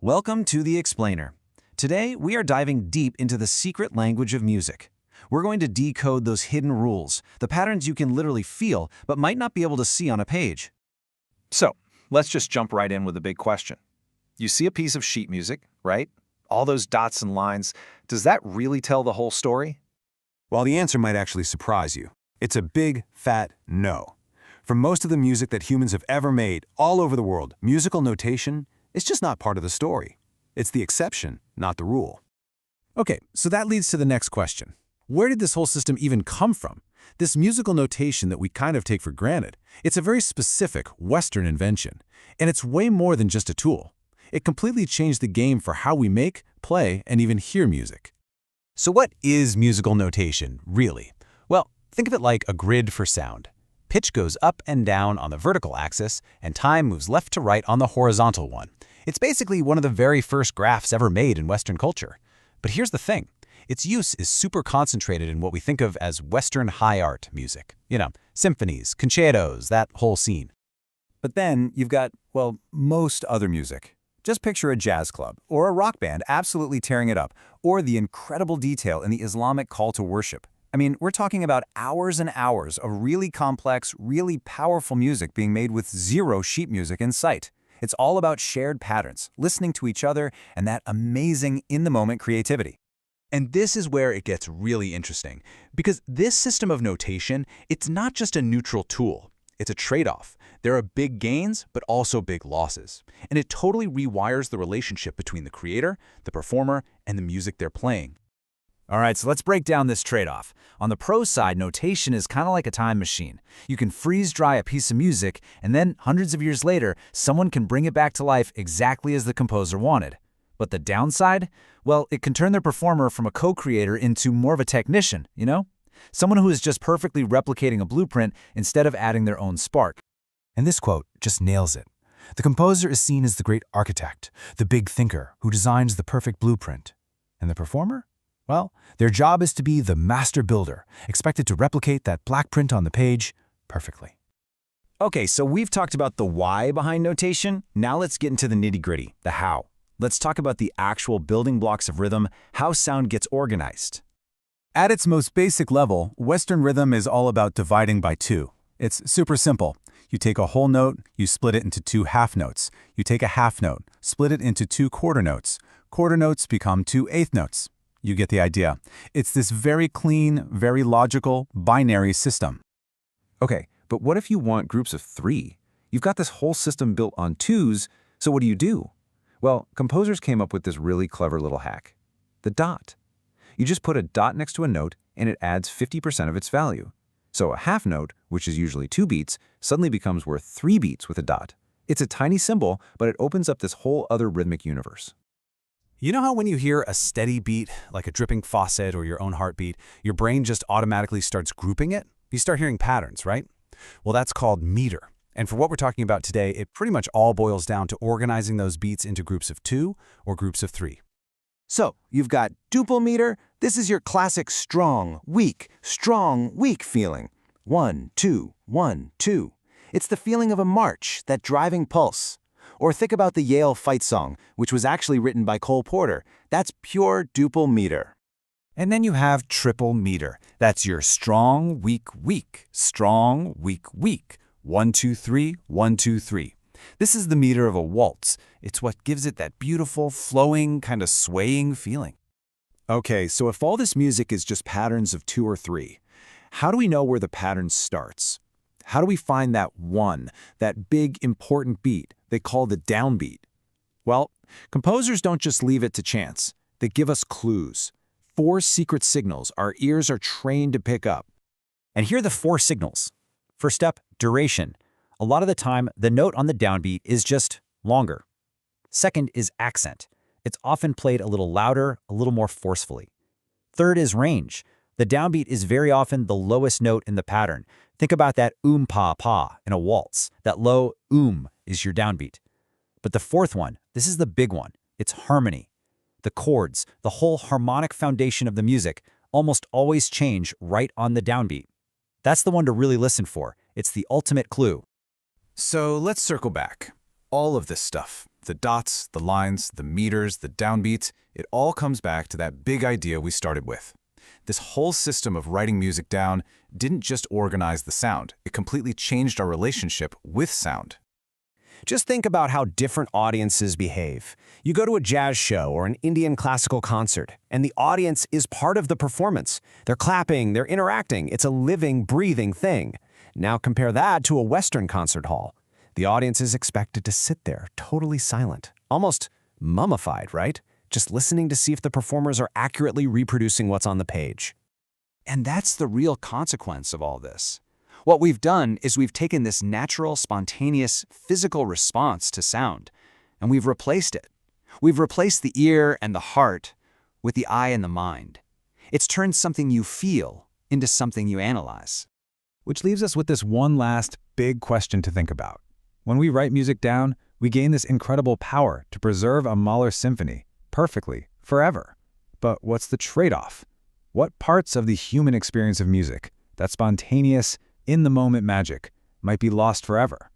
Welcome to The Explainer. Today, we are diving deep into the secret language of music. We're going to decode those hidden rules, the patterns you can literally feel but might not be able to see on a page. So, let's just jump right in with a big question. You see a piece of sheet music, right? All those dots and lines. Does that really tell the whole story? Well, the answer might actually surprise you. It's a big, fat no. For most of the music that humans have ever made, all over the world, musical notation is just not part of the story. It's the exception, not the rule. Okay, so that leads to the next question. Where did this whole system even come from? This musical notation that we kind of take for granted, it's a very specific Western invention. And it's way more than just a tool. It completely changed the game for how we make, play, and even hear music. So what is musical notation, really? Well, think of it like a grid for sound. Pitch goes up and down on the vertical axis, and time moves left to right on the horizontal one. It's basically one of the very first graphs ever made in Western culture. But here's the thing. Its use is super concentrated in what we think of as Western high art music. You know, symphonies, concertos, that whole scene. But then you've got, well, most other music. Just picture a jazz club or a rock band absolutely tearing it up, or the incredible detail in the Islamic call to worship. I mean, we're talking about hours and hours of really complex, really powerful music being made with zero sheet music in sight. It's all about shared patterns, listening to each other, and that amazing in-the-moment creativity. And this is where it gets really interesting, because this system of notation, it's not just a neutral tool. It's a trade-off. There are big gains, but also big losses. And it totally rewires the relationship between the creator, the performer, and the music they're playing. All right, so let's break down this trade-off. On the pro side, notation is kind of like a time machine. You can freeze-dry a piece of music, and then hundreds of years later, someone can bring it back to life exactly as the composer wanted. But the downside? Well, it can turn the performer from a co-creator into more of a technician, you know? Someone who is just perfectly replicating a blueprint instead of adding their own spark. And this quote just nails it. The composer is seen as the great architect, the big thinker who designs the perfect blueprint. And the performer? Well, their job is to be the master builder, expected to replicate that black print on the page perfectly. Okay, so we've talked about the why behind notation. Now let's get into the nitty-gritty, the how. Let's talk about the actual building blocks of rhythm, how sound gets organized. At its most basic level, Western rhythm is all about dividing by two. It's super simple. You take a whole note, you split it into two half notes. You take a half note, split it into two quarter notes. Quarter notes become two eighth notes. You get the idea. It's this very clean, very logical, binary system. Okay, but what if you want groups of three? You've got this whole system built on twos, so what do? Well, composers came up with this really clever little hack. The dot. You just put a dot next to a note, and it adds 50% of its value. So a half note, which is usually 2 beats, suddenly becomes worth 3 beats with a dot. It's a tiny symbol, but it opens up this whole other rhythmic universe. You know how when you hear a steady beat, like a dripping faucet or your own heartbeat, your brain just automatically starts grouping it? You start hearing patterns, right? Well, that's called meter. And for what we're talking about today, it pretty much all boils down to organizing those beats into groups of 2 or groups of 3. So, you've got duple meter. This is your classic strong, weak feeling. 1, 2, 1, 2. It's the feeling of a march, that driving pulse. Or think about the Yale fight song, which was actually written by Cole Porter. That's pure duple meter. And then you have triple meter. That's your strong, weak, strong, weak. 1, 2, 3, 1, 2, 3. This is the meter of a waltz. It's what gives it that beautiful, flowing, kind of swaying feeling. Okay, so if all this music is just patterns of 2 or 3, how do we know where the pattern starts? How do we find that one, that big, important beat they call the downbeat? Well, composers don't just leave it to chance. They give us clues. 4 secret signals our ears are trained to pick up. And here are the 4 signals. First up, duration. A lot of the time, the note on the downbeat is just longer. Second is accent. It's often played a little louder, a little more forcefully. Third is range. The downbeat is very often the lowest note in the pattern. Think about that pa in a waltz. That low is your downbeat. But the fourth one, this is the big one. It's harmony. The chords, the whole harmonic foundation of the music, almost always change right on the downbeat. That's the one to really listen for. It's the ultimate clue. So let's circle back. All of this stuff, The dots, the lines, the meters, the downbeats, it all comes back to that big idea we started with. This whole system of writing music down didn't just organize the sound, it completely changed our relationship with sound. Just think about how different audiences behave. You go to a jazz show or an Indian classical concert, and the audience is part of the performance. They're clapping, they're interacting. It's a living, breathing thing. Now compare that to a Western concert hall. The audience is expected to sit there, totally silent, almost mummified, right? Just listening to see if the performers are accurately reproducing what's on the page. And that's the real consequence of all this. What we've done is we've taken this natural, spontaneous, physical response to sound, and we've replaced it. We've replaced the ear and the heart with the eye and the mind. It's turned something you feel into something you analyze. Which leaves us with this one last big question to think about. When we write music down, we gain this incredible power to preserve a Mahler symphony perfectly, forever. But what's the trade-off? What parts of the human experience of music, that spontaneous, in-the-moment magic, might be lost forever?